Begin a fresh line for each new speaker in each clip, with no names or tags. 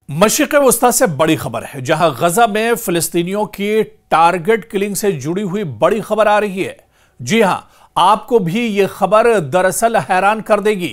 मशरिक़ वस्ता से बड़ी खबर है, जहां गजा में फिलिस्तीनियों की टारगेट किलिंग से जुड़ी हुई बड़ी खबर आ रही है। जी हां, आपको भी यह खबर दरअसल हैरान कर देगी,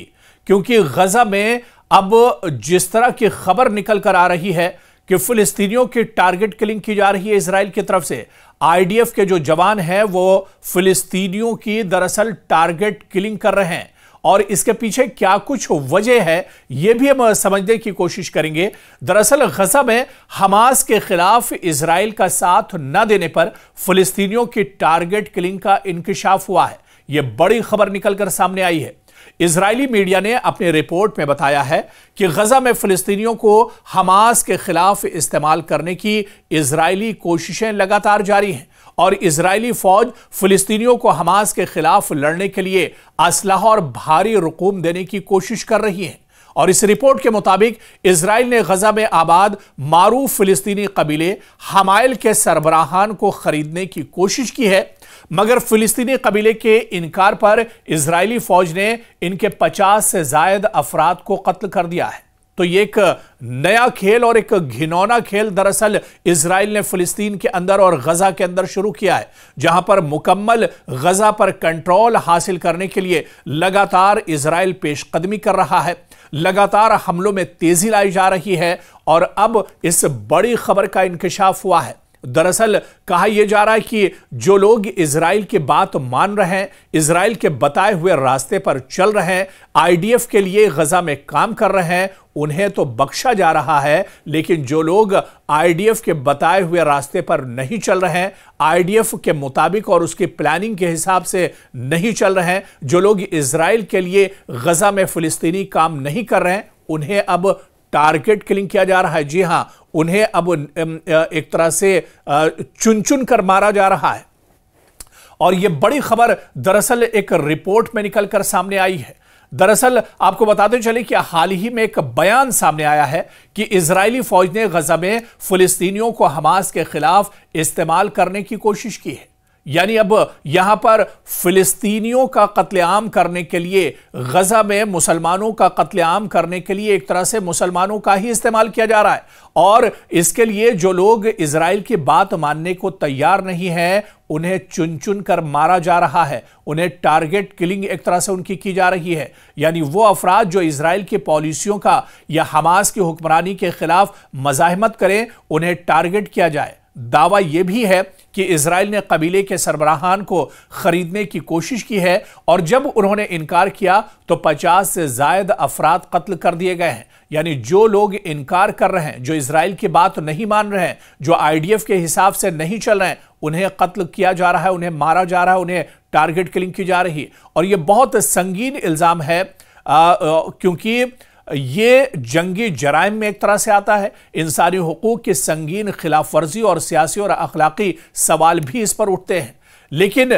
क्योंकि गजा में अब जिस तरह की खबर निकल कर आ रही है कि फिलिस्तीनियों की टारगेट किलिंग की जा रही है इजराइल की तरफ से। आईडीएफ के जो जवान हैं वो फिलिस्तीनियों की दरअसल टारगेट किलिंग कर रहे हैं, और इसके पीछे क्या कुछ वजह है यह भी हम समझने की कोशिश करेंगे। दरअसल गजा में हमास के खिलाफ इजराइल का साथ न देने पर फिलिस्तीनियों की टारगेट किलिंग का इंकशाफ हुआ है। यह बड़ी खबर निकलकर सामने आई है। इजरायली मीडिया ने अपनी रिपोर्ट में बताया है कि गजा में फिलिस्तीनियों को हमास के खिलाफ इस्तेमाल करने की इजरायली कोशिशें लगातार जारी हैं, और इजरायली फौज फिलिस्तीनियों को हमास के खिलाफ लड़ने के लिए असलहा और भारी रकूम देने की कोशिश कर रही है। और इस रिपोर्ट के मुताबिक इजराइल ने गजा में आबाद मारूफ फिलिस्तीनी कबीले हमाइल के सरबराहान को खरीदने की कोशिश की है, मगर फिलिस्तीनी कबीले के इनकार पर इजरायली फौज ने इनके 50 से ज्यादा अफराद को कत्ल कर दिया है। तो ये एक नया खेल और एक घिनौना खेल दरअसल इजराइल ने फिलिस्तीन के अंदर और गजा के अंदर शुरू किया है, जहां पर मुकम्मल गजा पर कंट्रोल हासिल करने के लिए लगातार इजराइल पेशकदमी कर रहा है, लगातार हमलों में तेजी लाई जा रही है, और अब इस बड़ी खबर का इंकशाफ हुआ है। दरअसल कहा यह जा रहा है कि जो लोग इजराइल की बात मान रहे हैं, इजराइल के बताए हुए रास्ते पर चल रहे हैं, आईडीएफ के लिए गजा में काम कर रहे हैं, उन्हें तो बख्शा जा रहा है, लेकिन जो लोग आईडीएफ के बताए हुए रास्ते पर नहीं चल रहे हैं, आईडीएफ के मुताबिक और उसकी प्लानिंग के हिसाब से नहीं चल रहे हैं, जो लोग इजराइल के लिए गजा में फिलिस्तीनी काम नहीं कर रहे हैं, उन्हें अब टारगेट किलिंग किया जा रहा है। जी हां, उन्हें अब एक तरह से चुन चुन कर मारा जा रहा है। और यह बड़ी खबर दरअसल एक रिपोर्ट में निकलकर सामने आई है। दरअसल आपको बताते चले कि हाल ही में एक बयान सामने आया है कि इजरायली फौज ने गजा में फिलिस्तीनियों को हमास के खिलाफ इस्तेमाल करने की कोशिश की है। यानी अब यहां पर फिलिस्तीनियों का कत्लेआम करने के लिए, गजा में मुसलमानों का कत्लेआम करने के लिए एक तरह से मुसलमानों का ही इस्तेमाल किया जा रहा है, और इसके लिए जो लोग इजराइल की बात मानने को तैयार नहीं है उन्हें चुन चुन कर मारा जा रहा है, उन्हें टारगेट किलिंग एक तरह से उनकी की जा रही है। यानी वो अफराद जो इजराइल की पॉलिसियों का या हमास की हुक्मरानी के खिलाफ मज़ाहमत करें, उन्हें टारगेट किया जाए। दावा यह भी है कि इजराइल ने कबीले के सरबराहान को खरीदने की कोशिश की है, और जब उन्होंने इनकार किया तो 50 से ज्यादा अफराद कत्ल कर दिए गए हैं। यानी जो लोग इनकार कर रहे हैं, जो इजराइल की बात नहीं मान रहे हैं, जो आईडीएफ के हिसाब से नहीं चल रहे हैं, उन्हें कत्ल किया जा रहा है, उन्हें मारा जा रहा है, उन्हें टारगेट किलिंग की जा रही है। और यह बहुत संगीन इल्जाम है, क्योंकि ये जंगी जराइम में एक तरह से आता है। इंसानी हुकूक की संगीन खिलाफ वर्जी और सियासी और अखलाकी सवाल भी इस पर उठते हैं। लेकिन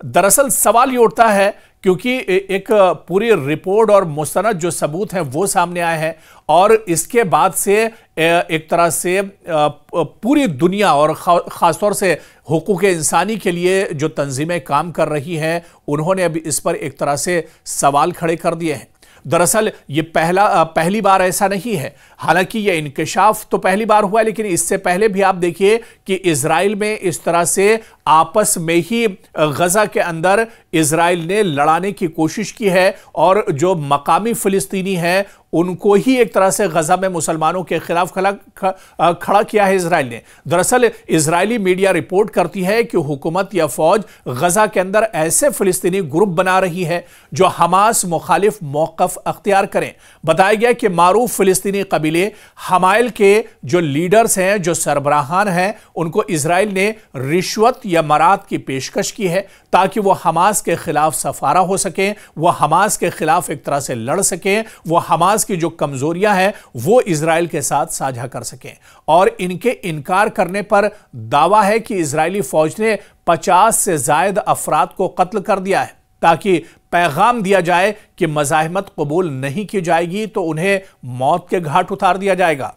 दरअसल सवाल ये उठता है क्योंकि एक पूरी रिपोर्ट और मुस्तनद जो सबूत हैं वो सामने आए हैं, और इसके बाद से एक तरह से पूरी दुनिया और ख़ासतौर से हुकूक इंसानी के लिए जो तंजीमें काम कर रही हैं, उन्होंने अभी इस पर एक तरह से सवाल खड़े कर दिए हैं। दरअसल ये पहली बार ऐसा नहीं है, हालांकि ये इंकशाफ तो पहली बार हुआ है, लेकिन इससे पहले भी आप देखिए कि इजराइल में इस तरह से आपस में ही गजा के अंदर इजराइल ने लड़ाने की कोशिश की है, और जो मकामी फिलिस्तीनी हैं उनको ही एक तरह से गजा में मुसलमानों के खिलाफ खड़ा किया है इजराइल ने। दरअसल इजरायली मीडिया रिपोर्ट करती है कि हुकूमत या फौज गजा के अंदर ऐसे फिलिस्तीनी ग्रुप बना रही है जो हमास मुखालिफ मौक़िफ़ अख्तियार करें। बताया गया कि मारूफ फिलिस्तीनी कबीले हमाइल के जो लीडर्स हैं, जो सरबराहान हैं, उनको इजराइल ने रिश्वत या मराद की पेशकश की है ताकि वो हमास के खिलाफ सफारा हो सकें, वो हमास के खिलाफ एक तरह से लड़ सकें, वो हमास की जो कमजोरियां हैं वो इजराइल के साथ साझा कर सकें। और इनके इनकार करने पर दावा है कि इजरायली फौज ने 50 से ज्यादा अफराद को कत्ल कर दिया है, ताकि पैगाम दिया जाए कि मज़ाहमत कबूल नहीं की जाएगी तो उन्हें मौत के घाट उतार दिया जाएगा।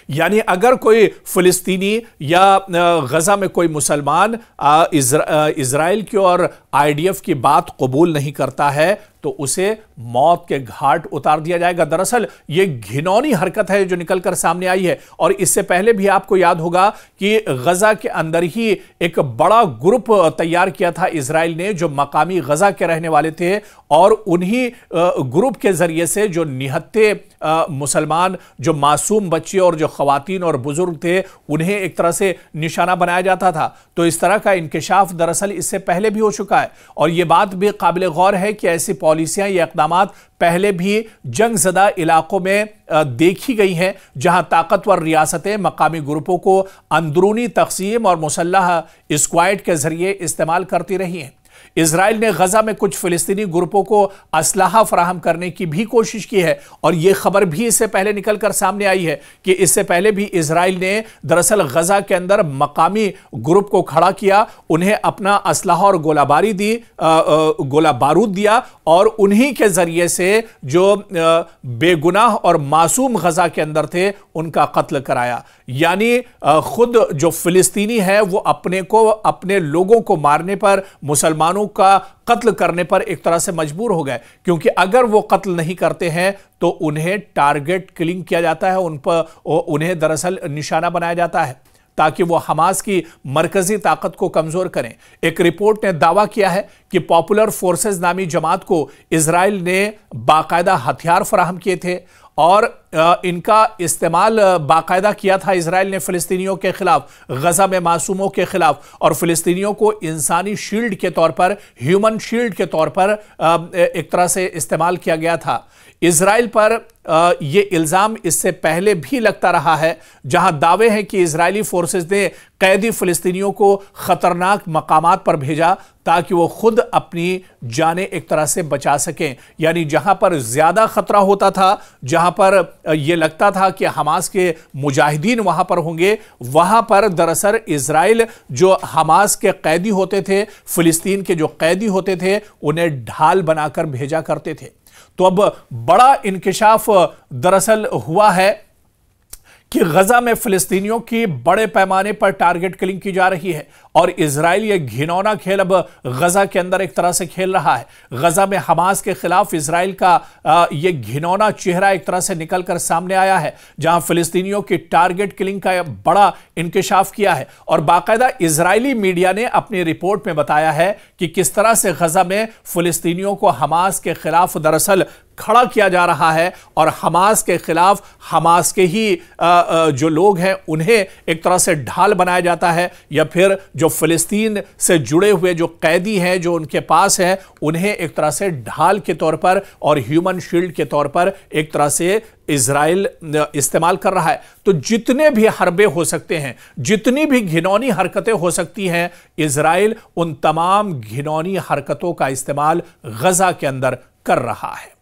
यानी अगर कोई फिलिस्तीनी या गजा में कोई मुसलमान इजराइल की और आईडीएफ की बात कबूल नहीं करता है तो तो उसे मौत के घाट उतार दिया जाएगा। दरअसल यह घिनौनी हरकत है जो निकलकर सामने आई है। और इससे पहले भी आपको याद होगा कि गजा के अंदर ही एक बड़ा ग्रुप तैयार किया था इजराइल ने, जो मकामी गजा के रहने वाले थे, और उन्हीं ग्रुप के जरिए से जो निहत्थे मुसलमान, जो मासूम बच्चे और जो खवातीन और बुजुर्ग थे, उन्हें एक तरह से निशाना बनाया जाता था। तो इस तरह का इंकिशाफ दरअसल इससे पहले भी हो चुका है। और यह बात भी काबिल गौर है कि ऐसी पॉलिसियां या इक़दामात पहले भी जंगज़दा इलाकों में देखी गई हैं, जहां ताकतवर रियासतें मकामी ग्रुपों को अंदरूनी तक़सीम और मुसल्लह स्क्वाड के जरिए इस्तेमाल करती रही हैं। इजराइल ने गजा में कुछ फिलिस्तीनी ग्रुपों को असलाहा फराहम करने की भी कोशिश की है। और यह खबर भी इससे पहले निकलकर सामने आई है कि इससे पहले भी इजराइल ने दरअसल गजा के अंदर मकामी ग्रुप को खड़ा किया, उन्हें अपना असलाहा और गोला बारूद दिया, और उन्हीं के जरिए से जो बेगुनाह और मासूम गजा के अंदर थे उनका कत्ल कराया। यानी खुद जो फिलिस्तीनी है वो अपने लोगों को मारने पर, मुसलमानों का कत्ल करने पर एक तरह से मजबूर हो गए, क्योंकि अगर वो कत्ल नहीं करते हैं तो उन्हें टारगेट किलिंग किया जाता है, उन्हें दरअसल निशाना बनाया जाता है ताकि वो हमास की मरकजी ताकत को कमजोर करें। एक रिपोर्ट ने दावा किया है कि पॉपुलर फोर्सेस नामी जमात को इजराइल ने बाकायदा हथियार फराहम किए थे और इनका इस्तेमाल बाकायदा किया था इजराइल ने फिलिस्तीनियों के खिलाफ, गजा में मासूमों के खिलाफ, और फिलिस्तीनियों को इंसानी शील्ड के तौर पर, ह्यूमन शील्ड के तौर पर एक तरह से इस्तेमाल किया गया था। इजराइल पर यह इल्जाम इससे पहले भी लगता रहा है, जहां दावे हैं कि इजरायली फोर्सेस ने कैदी फिलिस्तीनियों को खतरनाक मकामात पर भेजा ताकि वो खुद अपनी जानें एक तरह से बचा सकें। यानी जहां पर ज्यादा खतरा होता था, जहां पर यह लगता था कि हमास के मुजाहिदीन वहां पर होंगे, वहां पर दरअसल इजराइल जो हमास के कैदी होते थे, फिलिस्तीन के जो कैदी होते थे, उन्हें ढाल बनाकर भेजा करते थे। तो अब बड़ा इंकिशाफ दरअसल हुआ है कि गजा में फिलिस्तीनियों की बड़े पैमाने पर टारगेट किलिंग की जा रही है, और इजराइल ये घिनौना खेल अब गजा के अंदर एक तरह से खेल रहा है। गजा में हमास के खिलाफ इजराइल का ये घिनौना चेहरा एक तरह से निकलकर सामने आया है, जहां फिलिस्तीनियों की टारगेट किलिंग का बड़ा इंकिशाफ किया है। और बाकायदा इजरायली मीडिया ने अपनी रिपोर्ट में बताया है कि किस तरह से गजा में फिलिस्तीनियों को हमास के खिलाफ दरअसल खड़ा किया जा रहा है, और हमास के खिलाफ हमास के ही जो लोग हैं उन्हें एक तरह से ढाल बनाया जाता है, या फिर जो फिलिस्तीन से जुड़े हुए जो कैदी हैं जो उनके पास हैं उन्हें एक तरह से ढाल के तौर पर और ह्यूमन शील्ड के तौर पर एक तरह से इजराइल इस्तेमाल कर रहा है। तो जितने भी हरबे हो सकते हैं, जितनी भी घिनौनी हरकतें हो सकती हैं, इजराइल उन तमाम घिनौनी हरकतों का इस्तेमाल गजा के अंदर कर रहा है।